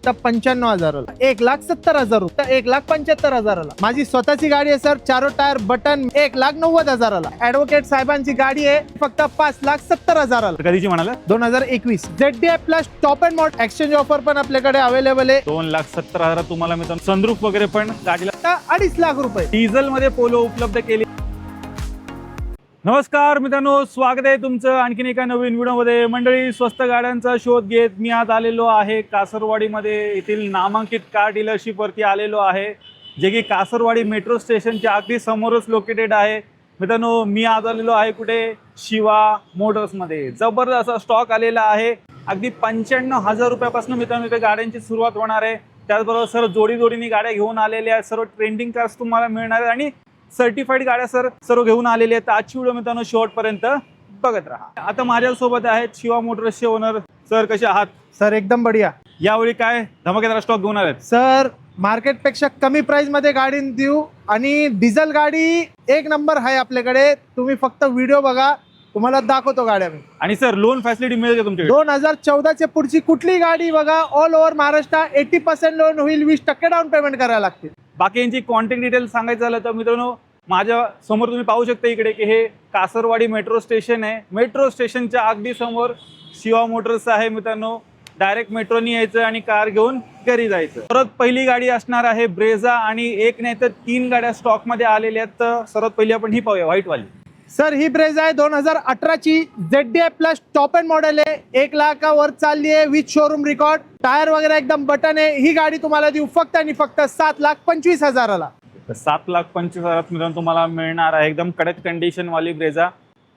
फक्त 95,000ला, 1,70,000 रुपये, 1,75,000ला. माझी स्वतःची गाडी आहे सर, चारो टायर बटन, 1,90,000ला. ऍडव्होकेट साहेबांची गाडी आहे फक्त 5,70,000ला. कधीची म्हणाला? 2021 ZDI plus top and mod exchange offer पण आपल्याकडे अवेलेबल आहे. 2,70,000 तुम्हाला मित्रांनो. सनरूफ वगैरे पण गाडीला. 2.5 लाख रुपये. डिझेल मध्ये पोलो उपलब्ध केली. नमस्कार मित्रांनो, स्वागत आहे तुमचं आणखीन एका नवीन व्हिडिओमध्ये. मंडळी, स्वस्त गाड्यांचा शोध घेत मी आज आलेलो आहे कासरवाडीमध्ये. येथील नामांकित कार डीलरशिप वरती आलेलो आहे, जे की कासरवाडी मेट्रो स्टेशनच्या अगदी समोरच लोकेटेड आहे. मित्रांनो, मी आज आलेलो आहे कुठे? शिवा मोटर्समध्ये. जबरदस्त असा स्टॉक आलेला आहे. अगदी 95,000 रुपयापासून मित्रांनो इथे गाड्यांची सुरुवात होणार आहे. त्याचबरोबर सर्व जोडीने गाड्या घेऊन आलेल्या आहेत. सर्व ट्रेंडिंग कार्स तुम्हाला मिळणार आहेत आणि सर्टिफाईड गाड्या सर्व घेऊन आलेले आहेत. आजची व्हिडिओ मित्रांनो शेवटपर्यंत बघत राहा. आता माझ्यासोबत आहेत शिवा मोटर्सचे ओनर. सर, कसे आहात? सर एकदम बढिया. यावेळी काय धमाकेदार स्टॉक घेऊन आलेत? सर, मार्केट पेक्षा कमी प्राइस मध्ये गाडी देऊ आणि डिझेल गाडी एक नंबर आहे आपल्याकडे. तुम्ही फक्त व्हिडिओ बघा, तुम्हाला दाखवतो गाड्या मी. आणि सर, लोन फॅसिलिटी मिळेल का तुमच्याकडे? 2014 चे पुढची कुठली गाडी बघा, ऑल ओव्हर महाराष्ट्र 80% लोन होईल, 20% डाऊन पेमेंट करायला लागते. बाकी यांची कॉन्टॅक्ट डिटेल सांगायचं झालं तर मित्रांनो, माझ्या समोर तुम्ही पाहू शकता इकडे की हे कासरवाडी मेट्रो स्टेशन आहे. मेट्रो स्टेशनच्या अगदी समोर शिवा मोटर्स आहे मित्रांनो. डायरेक्ट मेट्रोनी यायचं आणि कार घेऊन घरी जायचं. परत पहिली गाडी असणार आहे ब्रेझा, आणि एक नाही तर 3 गाड्या स्टॉक मध्ये आलेल्या आहेत. तर सर्वात पहिली आपण ही पाहूया, व्हाईट वाली. सर, ही ब्रेझा आहे 2018 ची ZDI plus top and model आहे. 1 लाखावर चालली आहे विथ शोरूम रेकॉर्ड. टायर वगैरे एकदम बटन आहे. ही गाडी तुम्हाला देऊ फक्त आणि फक्त 7,25,000ला. 7,25,000 मित्रांनो तुम्हाला मिळणार आहे. एकदम कडक कंडिशन वाली ब्रेझा.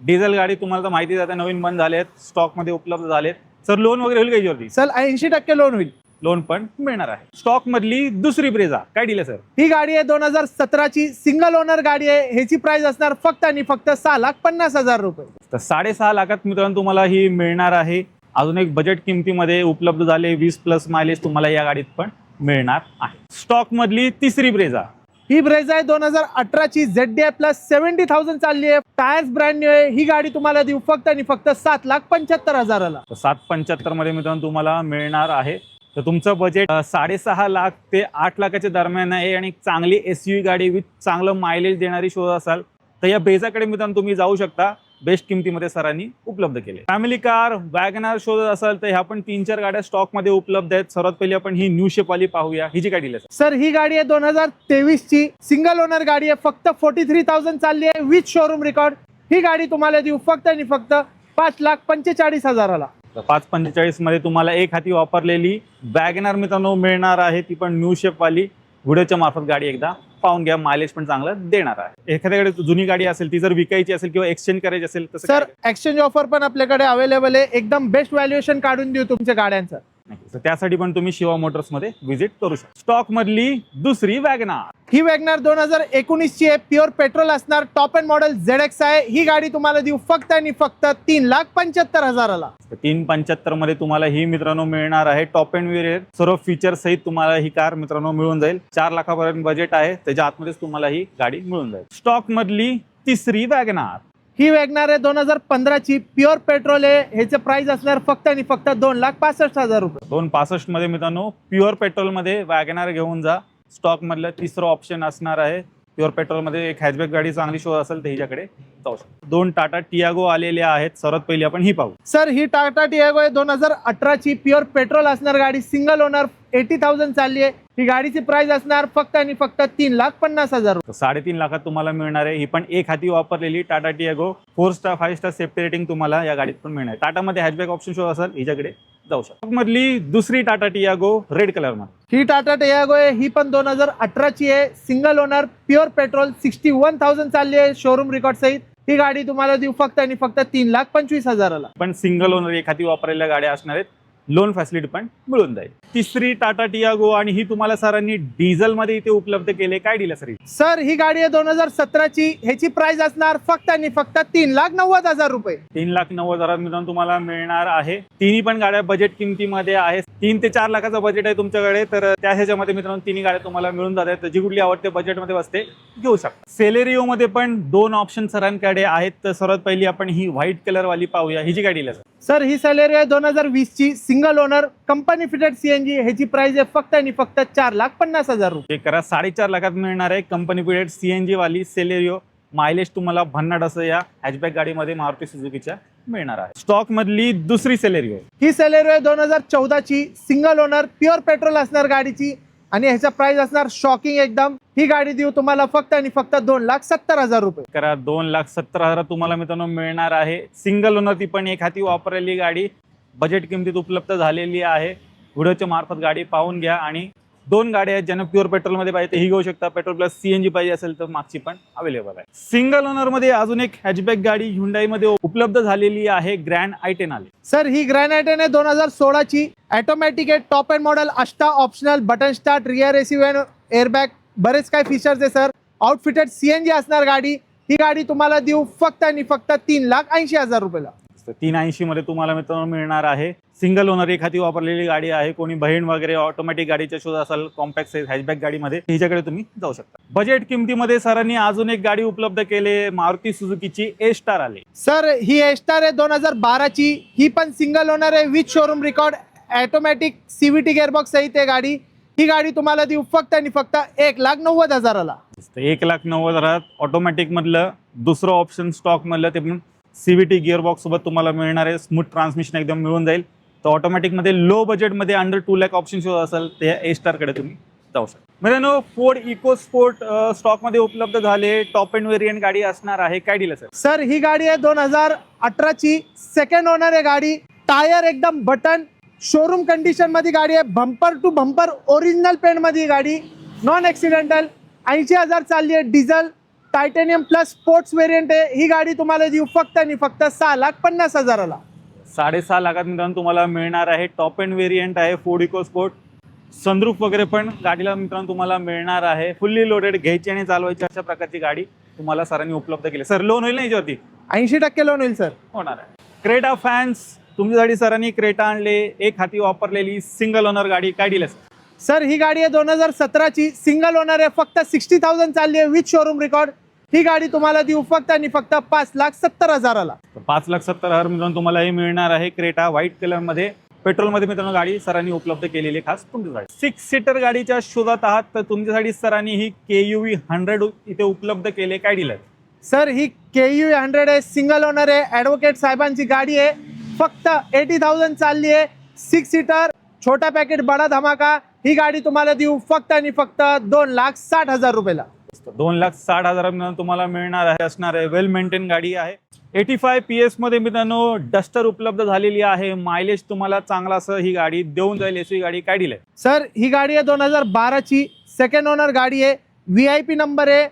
डिझेल गाडी तुम्हाला तर माहिती जाते, नवीन बंद झाले आहेत, स्टॉक मध्ये उपलब्ध झालेत. सर, लोन वगैरे होईल का याच्यावरती? सर 80% लोन होईल. लोन पण मिळणार आहे. स्टॉक मधली दुसरी ब्रेझा काय डील आहे सर? ही गाडी आहे 2017 ची सिंगल ओनर गाडी आहे. ह्याची प्राइस असणार फक्त आणि फक्त 6,50,000 रुपये. तर 6.5 लाखात मित्रांनो तुम्हाला ही मिळणार आहे. अजून एक बजेट किमतीमध्ये उपलब्ध झाले. 20+ मायलेज तुम्हाला या गाडीत पण मिळणार आहे. स्टॉक मधली तिसरी ब्रेझा. ही ब्रेझा आहे 2018 ची ZDI प्लस 70,000 चालली आहे. टायर्स ब्रँड न्यू आहे. ही गाडी तुम्हाला देऊ फक्त आणि फक्त 7,75,000ला. 7,75,000 मध्ये मित्रांनो तुम्हाला मिळणार आहे. तर तुमचं बजेट 6.5 लाख ते 8 लाखाच्या दरम्यान आहे आणि चांगली SUV गाडी विथ चांगलं मायलेज देणारी शोध असाल तर या ब्रेझाकडे मित्रांनो तुम्ही जाऊ शकता. बेस्ट किमतीमध्ये सरांनी उपलब्ध केले. फॅमिली कार वॅगनार शोधत असाल तर ह्या पण 3-4 गाड्या स्टॉक मध्ये उपलब्ध आहेत. सर्वात पहिली आपण ही न्यू शेप वाली पाहूया. ही जी गाडी आहे सर, ही गाडी आहे 2023 ची सिंगल ओनर गाडी आहे. फक्त 43,000 चालली आहे विथ शोरूम रेकॉर्ड. ही गाडी तुम्हाला देऊ फक्त आणि फक्त 5,45,000ला. 5,45 मध्ये तुम्हाला एक हाती वापरलेली वॅगनार मित्रांनो मिळणार आहे. ती पण न्यू शेप वाली. व्हिडिओच्या मार्फत गाडी एकदा पाहून घ्या. मायलेज पण चांगलं देणार आहे. एखाद्याकडे जुनी गाडी असेल, ती जर विकायची असेल किंवा एक्सचेंज करायची असेल तर सर, एक्सचेंज ऑफर पण आपल्याकडे अवेलेबल आहे. एकदम बेस्ट व्हॅल्युएशन काढून देऊ तुमच्या गाड्यांचं. त्यासाठी पण तुम्ही शिवा मोटर्स मध्ये व्हिजिट करू शकता. स्टॉक मधली दुसरी वॅगनार. ही वॅगनार 2019 ची आहे. प्युअर पेट्रोल असणार. टॉप अँड मॉडेल ZX आहे. ही गाडी तुम्हाला देऊ फक्त आणि फक्त 3,75,000ला. 3,75,000 मध्ये तुम्हाला ही मित्रांनो मिळणार आहे. टॉप अँड वेरियंट सर्व फीचर सहित तुम्हाला ही कार मित्रांनो मिळून जाईल. 4 लाखापर्यंत बजेट आहे. त्याच्या आतमध्येच तुम्हाला ही गाडी मिळून जाईल. स्टॉक मधली तिसरी वॅगनार. ही वॅगनार आहे 2015 ची. प्युअर पेट्रोल आहे. ह्याचं प्राइस असणार फक्त आणि फक्त 2,65,000 रुपये. 2,65,000 मध्ये मित्रांनो प्युअर पेट्रोल मध्ये वॅगनार घेऊन जा. स्टॉक मधलं तिसरं ऑप्शन असणार आहे. प्युअर पेट्रोल मध्ये एक हॅचबॅक गाडी चांगली शोध असेल तर हिच्याकडे जाऊ शकतो. 2 टाटा टियागो आलेल्या आहेत. सर्वात पहिली आपण ही पाहू. सर, ही टाटा टियागो आहे 2018 ची. प्युअर पेट्रोल असणार गाडी. Single owner. 80,000 चालली आहे. ही गाडीची प्राइस असणार फक्त आणि फक्त 3,50,000 रुपये. 3.5 लाखात तुम्हाला मिळणार आहे. ही पण एक हाती वापरलेली Tata Tiago. 4 star 5 star safety rating तुम्हाला या गाडीत पण मिळणार आहे. टाटामध्ये हॅचबॅक ऑप्शन शोध असेल हिच्याकडे जाऊ शकता. मधली दुसरी टाटा टियागो रेड कलर मध्ये. ही टाटा टियागो आहे. ही पण 2018 ची आहे. Single owner. Pure petrol. 61,000 चालली आहे शोरूम रेकॉर्ड सहित. ही गाडी तुम्हाला देऊ फक्त आणि फक्त 3,25,000ला. पण सिंगल ओनर एक हाती वापरलेल्या गाड्या असणार आहेत. लोन फॅसिलिटी पण मिळून जाईल. तिसरी टाटा टियागो, आणि ही तुम्हाला सरांनी डिझेल मध्ये इथे उपलब्ध केले. काय डील आहे सर? ही गाडी आहे 2017 ची. ह्याची प्राइस असणार फक्त आणि फक्त 3,90,000 रुपये. 3,90,000 मित्रांनो तुम्हाला मिळणार आहे. तिन्ही पण गाड्या बजेट किमतीमध्ये आहे. 3 ते 4 लाखाचं बजेट आहे तुमच्याकडे. तर त्या ह्याच्यामध्ये मित्रांनो तिन्ही गाड्या तुम्हाला मिळून जात आहेत. जी कुठली आवडते बजेटमध्ये बसते घेऊ शकता. सेलेरिओ मध्ये पण 2 ऑप्शन सरांकडे आहेत. तर सर्वात पहिली आपण ही व्हाईट कलर वाली पाहूया. ही जी गाडी आहे सर, ही सेलेरिओ आहे 2020 ची. Single owner. Company fitted CNG CNG, ह्याची प्राइस आहे फक्त आणि फक्त 4,50,000 रुपये. चेक करा, 4.5 लाखात मिळणार आहे कंपनी पिरियड सीएनजी वाली सेलेरिओ. मायलेज तुम्हाला भन्नाट असं या हॅचबॅक गाडीमध्ये मारुती सुझुकीच्या मिळणार आहे. स्टॉक मधली दुसरी सेलेरिओ. ही सेलेरिओ आहे 2014 ची, सिंगल ओनर, प्युअर पेट्रोल असणार गाडीची आणि ह्याचा प्राइस असणार शॉकिंग एकदम. ही गाडी देऊ तुम्हाला फक्त आणि फक्त 2,70,000 रुपये. करा 2,70,000 तुम्हाला मित्रांनो मिळणार आहे. सिंगल ओनर, ती पण एक हाती वापरलेली गाडी बजेट किमतीत उपलब्ध झालेली आहे. व्हिडिओच्या मार्फत गाडी पाहून घ्या. आणि 2 गाड्या आहेत, ज्यांना प्युअर पेट्रोलमध्ये पाहिजे ही घेऊ शकता. पेट्रोल प्लस सीएनजी पाहिजे असेल तर मागची पण अवेलेबल आहे. सिंगल ओनर मध्ये अजून एक हॅचबॅक गाडी ह्युंडाईमध्ये उपलब्ध झालेली आहे, ग्रँड आय10 आली. सर ही ग्रँड आय10 आहे 2016 ची, ऑटोमॅटिक आहे, टॉप एंड मॉडेल, अष्टा optional, button start, rear AC vent, airbag, बरेच काही फीचर्स आहे सर. आउटफिटेड सीएनजी असणार गाडी. ही गाडी तुम्हाला देऊ फक्त आणि फक्त 3,80,000 रुपयाला. 380 मध्ये तुम्हाला मित्रांनो मिळणार आहे. सिंगल ओनर, एक हाती वापरलेली गाडी आहे. कोणी बहीण वगैरे ऑटोमॅटिक गाडीच्या शोध असाल कॉम्पॅक्ट साईज हॅचबॅक गाडीमध्ये, हिच्याकडे तुम्ही जाऊ शकता. बजेट किमतीमध्ये सरांनी अजून एक गाडी उपलब्ध केले, मारुती सुझुकीची ए स्टार आली. सर ही ए स्टार आहे 2012 ची, ही पण सिंगल ओनर आहे with showroom record, automatic CVT gearbox सहित आहे गाडी. ही गाडी तुम्हाला देऊ फक्त आणि फक्त 1,90,000ला. 1,90,000 ऑटोमॅटिक मधलं दुसरं ऑप्शन स्टॉक मधलं, ते पण सीव्हीटी गिअरबॉक्स सोबत तुम्हाला मिळणार आहे. स्मूथ ट्रान्समिशन एकदम मिळून जाईल. तर ऑटोमॅटिक मध्ये लो बजेट मध्ये अंडर 2 लाख ऑप्शन शोध असेल ते ए स्टार कडे तुम्ही जाऊ शकता. मित्रांनो फोर्ड इको स्पोर्ट स्टॉक मध्ये उपलब्ध झाले, टॉप एंड व्हेरियंट गाडी असणार आहे. काय डील असेल सर ही गाडी आहे 2018 ची, सेकंड ओनर आहे गाडी. टायर एकदम बटन, शोरूम कंडिशन मध्ये गाडी आहे. Bumper to bumper original paint मध्ये गाडी, नॉन ऍक्सिडेंटल. 80,000 चालली आहे. Diesel, titanium plus sports variant आहे. ही गाडी तुम्हाला देऊ फक्त आणि फक्त 6,50,000ला. 6.5 लाखात मित्रांनो तुम्हाला मिळणार आहे. टॉप एंड व्हेरियंट आहे फोर्ड इको स्पोर्ट. सनरूफ वगैरे पण गाडीला मित्रांनो तुम्हाला मिळणार आहे. फुल्ली लोडेड घ्यायची आणि चालवायची अशा प्रकारची गाडी तुम्हाला सरांनी उपलब्ध केली. सर लोन होईल ना याच्यावरती? 80% लोन होईल सर. होणार आहे. क्रेटा फॅन्स, तुमच्यासाठी सरांनी क्रेटा आणले, एक हाती वापरलेली सिंगल ओनर गाडी. काय डील असेल सर ही गाडी आहे 2017 ची, सिंगल ओनर आहे, फक्त 60,000 चालली आहे विथ शोरूम रेकॉर्ड. ही गाडी तुम्हाला देऊ फक्त आणि फक्त 5,70,000ला. 5,70,000 मित्रांनो तुम्हाला हे मिळणार आहे. क्रेटा व्हाईट कलर मध्ये, पेट्रोल मध्ये मित्रांनो गाडी सरांनी उपलब्ध केलेली खास तुमच्यासाठी. 6 सीटर गाडीच्या शोधात आहात तर तुमच्यासाठी सरांनी ही KUV 100 इथे उपलब्ध केले. काय डील आहे सर ही KUV 100 आहे, सिंगल ओनर आहे, ॲडव्होकेट साहेबांची गाडी आहे. फक्त 80,000 चालली आहे. 6 सीटर, छोटा पॅकेट बडा धमाका. ही गाडी तुम्हाला देऊ फक्त आणि फक्त 2,60,000 रुपयाला. 2,60,000 तुम्हाला मिळणार आहे. असणार आहे, वेल मेंटेन गाडी आहे. 85 PS मध्ये मित्रांनो डस्टर उपलब्ध झालेली आहे. मायलेज तुम्हाला चांगला असं ही गाडी देऊन जाईल. अशी गाडी काय डील आहे सर ही गाडी आहे 2012 ची, सेकंड ओनर गाडी आहे. VIP नंबर आहे,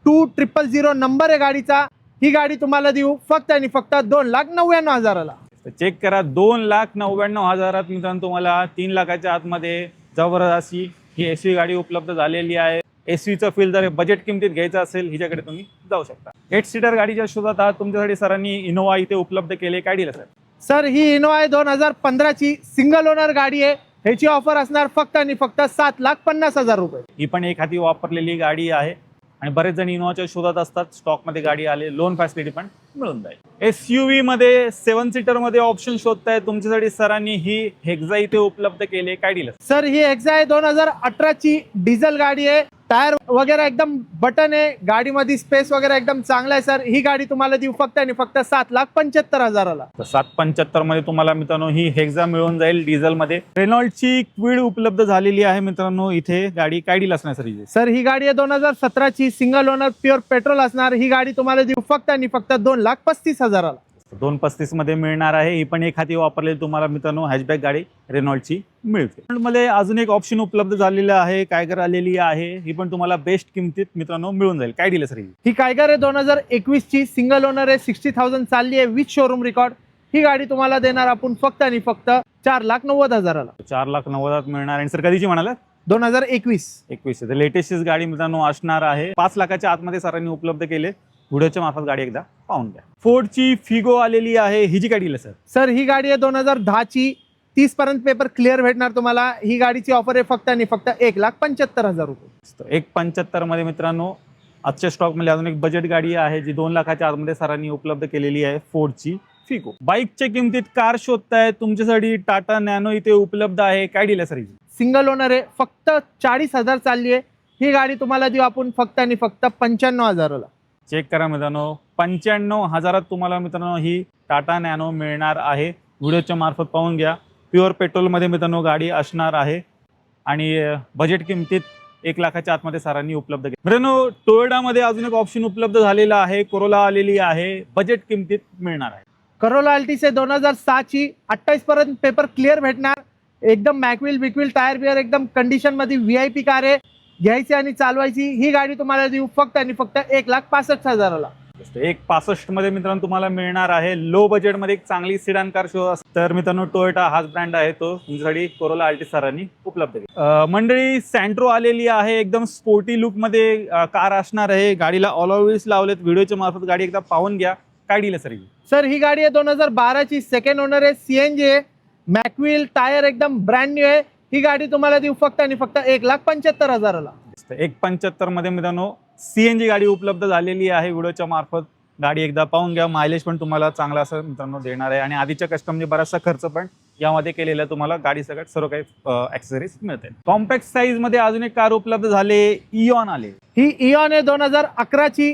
2000 नंबर आहे गाडीचा. ही गाडी तुम्हाला देऊ फक्त आणि फक्त 2,99,000ला. चेक करा, 2,99,000 मित्रांनो तुम्हाला 3 लाखाच्या आतमध्ये जबरदस्त अशी ही एसवी गाडी उपलब्ध झालेली आहे. एसवीचं फील जर बजेट किमतीत घ्यायचं असेल हिच्याकडे तुम्ही जाऊ शकता. 8 सीटर गाडीच्या शोधात आहात, तुमच्यासाठी सरांनी इनोवा इथे उपलब्ध केले. काय डील असेल सर ही इनोवा आहे 2015 ची, सिंगल ओनर गाडी आहे. ह्याची ऑफर असणार फक्त आणि फक्त 7,50,000 रुपये. ही पण एक हाती वापरलेली गाडी आहे आणि बरेच जण इनोवाच्या शोधात असतात. स्टॉक मध्ये गाडी आले, लोन फॅसिलिटी पण मिळून जाईल. SUV मध्ये 7 सीटर मध्ये ऑप्शन शोधताय, तुमच्यासाठी सरांनी ही हेक्झा इथे उपलब्ध केले. काय डील सर ही हेक्झा आहे 2018 ची, डिझेल गाडी आहे. टायर वगैरे एकदम बटन आहे, गाडीमध्ये स्पेस वगैरे एकदम चांगला आहे सर. ही गाडी तुम्हाला देऊ फक्त आणि फक्त 7,75,000ला. 775 मध्ये तुम्हाला मित्रांनो ही हेक्झा मिळून जाईल डिझेल मध्ये. रेनॉल्डची क्विड उपलब्ध झालेली आहे मित्रांनो इथे गाडी. काय डील असणार सर? सर ही गाडी आहे 2017 ची, सिंगल ओनर, प्युअर पेट्रोल असणार. ही गाडी तुम्हाला देऊ फक्त आणि फक्त 2,35,000ला. 235 मध्ये मिळणार आहे. ही पण एक हाती वापरलेली तुम्हाला मित्रांनो हॅचबॅक गाडी रेनॉल्डची मिळते. मध्ये अजून एक ऑप्शन उपलब्ध झालेलं आहे, कायगर आलेली आहे. ही पण तुम्हाला बेस्ट किमतीत मित्रांनो मिळून जाईल. काय डील सर? ही कायगर आहे 2021 ची, सिंगल ओनर आहे, 60,000 चालली आहे विथ शोरूम रेकॉर्ड. ही गाडी तुम्हाला देणार आपण फक्त आणि फक्त 4,90,000ला. 4,90,000 मिळणार. आणि सर कधीची म्हणाला? 2021. लेटेस्ट गाडी मित्रांनो असणार आहे. 5 लाखाच्या आतमध्ये सरांनी उपलब्ध केले. व्हिडिओच्या मार्फत गाडी एकदा पाहून घ्या. फोर्डची फिगो आलेली आहे. ही जी गाडी आहे सर? सर ही गाडी आहे 2010 ची, 30 पर्यंत पेपर क्लिअर भेटणार तुम्हाला. ही गाडीची ऑफर आहे फक्त आणि फक्त 1,75,000 रुपये. 1,75 मध्ये मित्रांनो आजच्या स्टॉक मध्ये अजून एक बजेट गाडी आहे जी 2 लाखाच्या आतमध्ये सरांनी उपलब्ध केलेली आहे. फोर्डची फिको. बाईकच्या किमतीत कार शोधताय तुमच्यासाठी टाटा नॅनो इथे उपलब्ध आहे. काय डील आहे सर? सिंगल ओनर आहे, फक्त 40,000 चालली आहे. ही गाडी तुम्हाला देऊ आपण फक्त आणि फक्त 95,000ला. चेक करा मित्रांनो, 95,000 तुम्हाला मित्रांनो ही टाटा नॅनो मिळणार आहे. व्हिडिओच्या मार्फत पाहून घ्या. प्युअर पेट्रोलमध्ये मित्रांनो गाडी असणार आहे आणि बजेट किमतीत 1 लाखाच्या आतमध्ये सरांनी उपलब्ध केली. मित्रांनो टोयोटामध्ये अजून एक ऑप्शन उपलब्ध झालेला आहे. कोरोला आलेली आहे, बजेट किमतीत मिळणार आहे. करोला अल्टिस 2006ची 28 पर्यंत पेपर क्लिअर भेटणार. एकदम मॅकविल बिकविल टायर बिअर एकदम कंडिशन मध्ये VIP कार आहे. घ्यायची आणि चालवायची. ही गाडी तुम्हाला देऊ फक्त आणि फक्त 1,65,000ला. 1,65 मध्ये मित्रांनो तुम्हाला मिळणार आहे. लो बजेटमध्ये एक चांगली सिडान कार शो तर मित्रांनो टोयोटा हाच ब्रँड आहे, तो तुमच्यासाठी कोरोला अल्टिस सरांनी उपलब्ध केली. मंडळी सँट्रो आलेली आहे, एकदम स्पोर्टी लुक मध्ये कार असणार आहे. गाडीला ऑलो व्हील्स लावलेत. व्हिडिओच्या मार्फत गाडी एकदा पाहून घ्या. काय डील आहे सर? सर ही गाडी आहे 2012ची, सेकंड ओनर आहे, CNG आहे, मॅकविल टायर एकदम ब्रँड न्यू आहे. ही गाडी तुम्हाला देऊ फक्त आणि फक्त 1,75,000ला. 1,75 मध्ये मित्रांनो CNG गाडी उपलब्ध झालेली आहे. व्हिडिओच्या मार्फत गाडी एकदा पाहून घ्या. मायलेज पण तुम्हाला चांगला असं मित्रांनो देणार आहे आणि आधीच्या कस्टमने बराचसा खर्च पण यामध्ये केलेला तुम्हाला गाडी सगळ्यात सर्व काही ॲक्सेसरीज मिळते. कॉम्पॅक्ट साईज मध्ये अजून एक कार उपलब्ध झाले, इऑन आले. ही इऑन आहे 2011ची,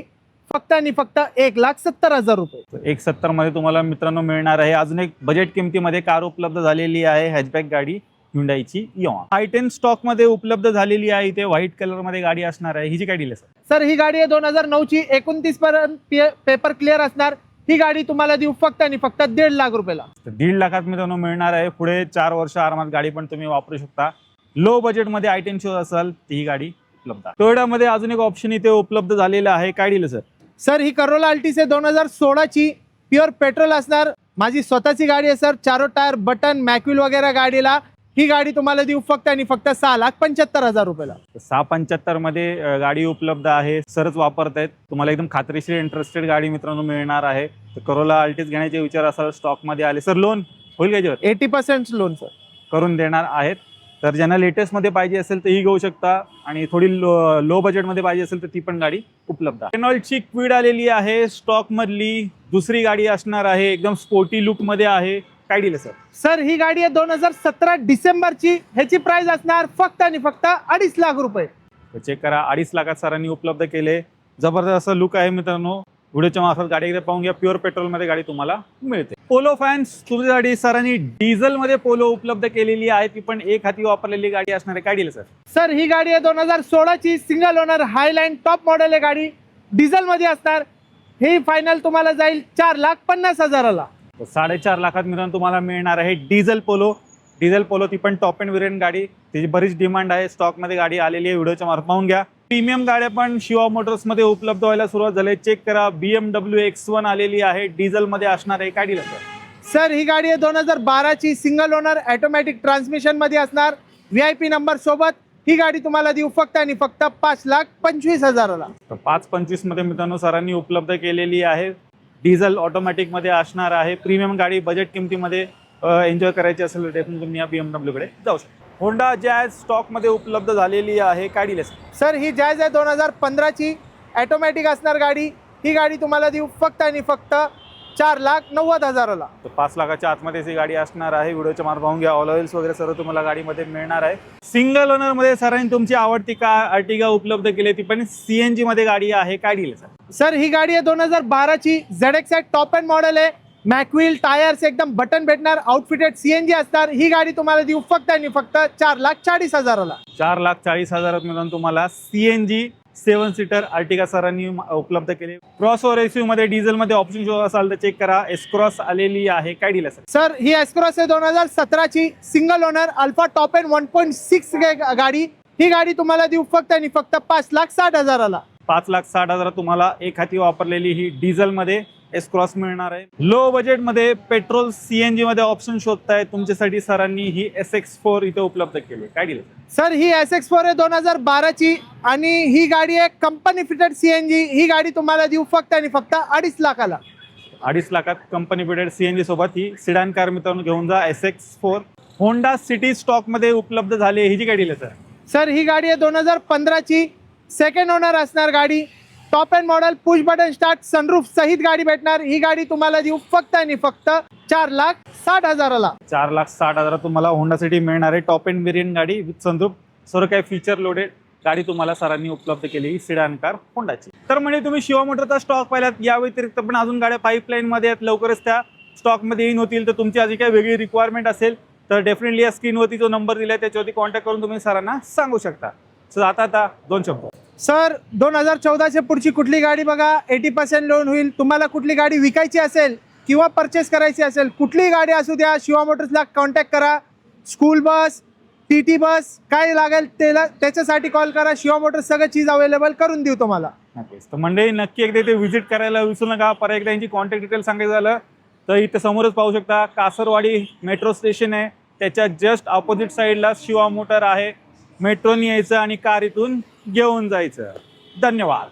फक्त आणि फक्त 1,70,000 रुपये. 1,70 मध्ये तुम्हाला मित्रांनो मिळणार आहे. अजून एक बजेट किमतीमध्ये कार उपलब्ध झालेली आहे, हॅचबॅक गाडी Hyundaiची इऑन. i10 स्टॉक मध्ये उपलब्ध झालेली आहे. इथे व्हाईट कलर मध्ये गाडी असणार आहे. हिची काय डील आहे सर? सर ही गाडी आहे 2009ची, 29 पर्यंत पेपर क्लिअर असणार. ही गाडी तुम्हाला देऊ फक्त आणि फक्त 1.5 लाख रुपयाला. 1.5 लाखात मित्रांनो मिळणार आहे. पुढे 4 वर्ष आरामात गाडी पण तुम्ही वापरू शकता. लो बजेट मध्ये i10 शो असेल ती ही गाडी उपलब्ध आहे. टोयोटामध्ये अजून एक ऑप्शन इथे उपलब्ध झालेलं आहे. काय डील सर? सर ही करोला अल्टिस आहे 2016ची, प्युअर पेट्रोल असणार. माझी स्वतःची गाडी आहे सर, 4 टायर बटन मॅक्विल वगैरे गाडीला. ही गाडी तुम्हाला देऊ फक्त आणि फक्त 6,75,000 रुपयाला. 6,75 मध्ये गाडी उपलब्ध आहे. सरच वापरतायत. तुम्हाला एकदम खात्रीशीर इंटरेस्टेड गाडी मित्रांनो मिळणार आहे. तर करोला अल्टिस घेण्याचे विचार असाल, स्टॉक मध्ये आले सर, लोन होईल का याच्यावर? 80% लोन सर करून देणार आहेत. तर ज्यांना लेटेस्ट मध्ये पाहिजे असेल तर ही घेऊ शकता आणि थोडी लो बजेट मध्ये पाहिजे असेल तर ती पण गाडी उपलब्ध आहे. रेनॉल्टची क्विड आलेली आहे, स्टॉक मधली दुसरी गाडी असणार आहे. एकदम स्पोर्टी लुक मध्ये आहे. काय डील सर? सर ही गाडी आहे 2017 डिसेंबरची. ह्याची प्राइस असणार फक्त आणि फक्त 2.5 लाख रुपये. चेक करा, 2.5 लाखात सरांनी उपलब्ध केले. जबरदस्त लुक आहे मित्रांनो. व्हिडिओच्या मार्फत गाडी एकदा पाहून घ्या. प्युअर पेट्रोल मध्ये गाडी तुम्हाला मिळते. पोलो फॅन्स तुमच्यासाठी सरांनी डिझेल मध्ये पोलो उपलब्ध केलेली आहे. ती पण एक हाती वापरलेली गाडी असणार आहे. काय डील सर? सर ही गाडी आहे 2016ची, सिंगल ओनर हायलाईन टॉप मॉडेल आहे गाडी. डिझेल मध्ये असणार. ही फायनल तुम्हाला जाईल 4,50,000ला. 4.5 लाखात मित्रांनो तुम्हाला मिळणार आहे डिझेल पोलो. डिझेल पोलो ती पण टॉप एंड व्हेरियंट गाडी. त्याची बरीच डिमांड आहे. स्टॉक मध्ये गाडी आलेली आहे. व्हिडिओच्या मार्फत पाहून घ्या. प्रीमियम गाड्या पण शिवा मोटर्स मध्ये उपलब्ध व्हायला सुरुवात झाली. चेक करा, BMW X1 आलेली आहे. डिझेल मध्ये असणार आहे. काय डील सर ही गाडी आहे 2012ची, सिंगल ओनर ऑटोमॅटिक ट्रान्समिशन मध्ये असणार. VIP नंबर सोबत. ही गाडी तुम्हाला देऊ फक्त आणि फक्त 5,25,000ला. 5.25 मध्ये मित्रांनो सरांनी उपलब्ध केलेली आहे. डिझेल ऑटोमॅटिक मध्ये असणार आहे. प्रीमियम गाडी बजेट किमतीमध्ये एन्जॉय करायची असेल तर डेफिनेटली तुम्ही या BMW कडे जाऊ शकता. होंडा जॅज स्टॉक मध्ये उपलब्ध झालेली आहे. काय डील सर ही जॅज आहे 2015ची, ऑटोमॅटिक असणार गाडी. ही गाडी तुम्हाला देऊ फक्त आणि फक्त 4,90,000ला. 5 लाखाच्या आतमध्ये ही गाडी असणार आहे. व्हिडिओच्या मार्फत पाहून घ्या. ऑल ऑइल्स वगैरे सर्व तुम्हाला गाडीमध्ये मिळणार आहे. सिंगल ओनर मध्ये सरांनी तुमची आवडती कार अर्टिगा उपलब्ध केली. ती पण CNG मध्ये गाडी आहे. काय डील सर ही गाडी आहे 2012ची, ZX टॉप एंड मॉडेल आहे. मॅकविल टायर्स एकदम बटन भेटणार. आउटफिटेड CNG असणार. ही गाडी तुम्हाला देऊ फक्त आणि फक्त 4,40,000ला. 4,40,000 मिळून तुम्हाला CNG 7 सीटर अर्टिगा सरांनी उपलब्ध केले. क्रॉस ओव्हर SUV मध्ये डिझेल मध्ये ऑप्शन जो असाल तर चेक करा. S-Cross आलेली आहे. काय डील सर ही S-Cross आहे 2017ची, single owner alpha top end 1.6 गाडी. ही गाडी तुम्हाला देऊ फक्त आणि फक्त 5,60,000ला. 5,60,000 तुम्हाला एक हाती वापरलेली ही डिझेल मध्ये S-Cross मिळणार आहे. लो बजेट मध्ये पेट्रोल CNG मध्ये ऑप्शन शोधताय तुमच्यासाठी सरांनी ही SX4 इथे उपलब्ध केली. काय डील सर ही SX4 आहे 2012ची आणि ही गाडी आहे कंपनी फिटेड CNG. ही गाडी तुम्हाला देऊ फक्त आणि फक्त 2.5 लाखाला. 2.5 लाखात कंपनी फिटेड CNG सोबत ही सिडान कार मित्रांनो घेऊन जा. SX4 होंडा सिटी स्टॉक मध्ये उपलब्ध झाले. ही जी गाडी सर? सर ही गाडी आहे 2015ची, सेकंड ओनर असणार गाडी. Top end model push button start sunroof सहित गाडी भेटणार. ही गाडी तुम्हाला देऊ फक्त आणि फक्त 4,60,000ला. 4,60,000 तुम्हाला होंडा सिटी मिळणार आहे. टॉप एंड वेरियंट गाडी विथ सनरूफ, सर्व काही फीचर लोडेड गाडी तुम्हाला सरांनी उपलब्ध केली ही सिडान कार होंडाची. तर म्हणजे तुम्ही शिवा मोटरचा स्टॉक पाहिलात. या व्यतिरिक्त पण अजून गाड्या पाईपलाईन मध्ये आहेत, लवकरच त्या स्टॉकमध्ये येईन होतील. तर तुमची आधी काही वेगळी रिक्वायरमेंट असेल तर डेफिनेटली या स्क्रीनवरती जो नंबर दिला आहे त्याच्यावरती कॉन्टॅक्ट करून तुम्ही सरांना सांगू शकता. सो आता 2 शब्द. सर 2014 पुढची कुठली गाडी बघा 80% लोन होईल. तुम्हाला कुठली गाडी विकायची असेल किंवा परचेस करायची असेल, कुठलीही गाडी असू द्या, शिवा मोटर्सला कॉन्टॅक्ट करा. स्कूल बस, टी बस काय लागेल त्याच्यासाठी कॉल करा. शिवा मोटर्स सगळं चीज अवेलेबल करून देऊ तुम्हाला. नक्कीच. तर मंडळी नक्की एकदा इथे व्हिजिट करायला विसरू नका. परत एकदा यांची कॉन्टॅक्ट डिटेल सांगायचं झालं तर इथे समोरच पाहू शकता कासरवाडी मेट्रो स्टेशन आहे, त्याच्या जस्ट ऑपोजिट साईडला शिवा मोटर आहे. मेट्रोनी यायचं आणि कार इथून घेऊन जायचं. धन्यवाद.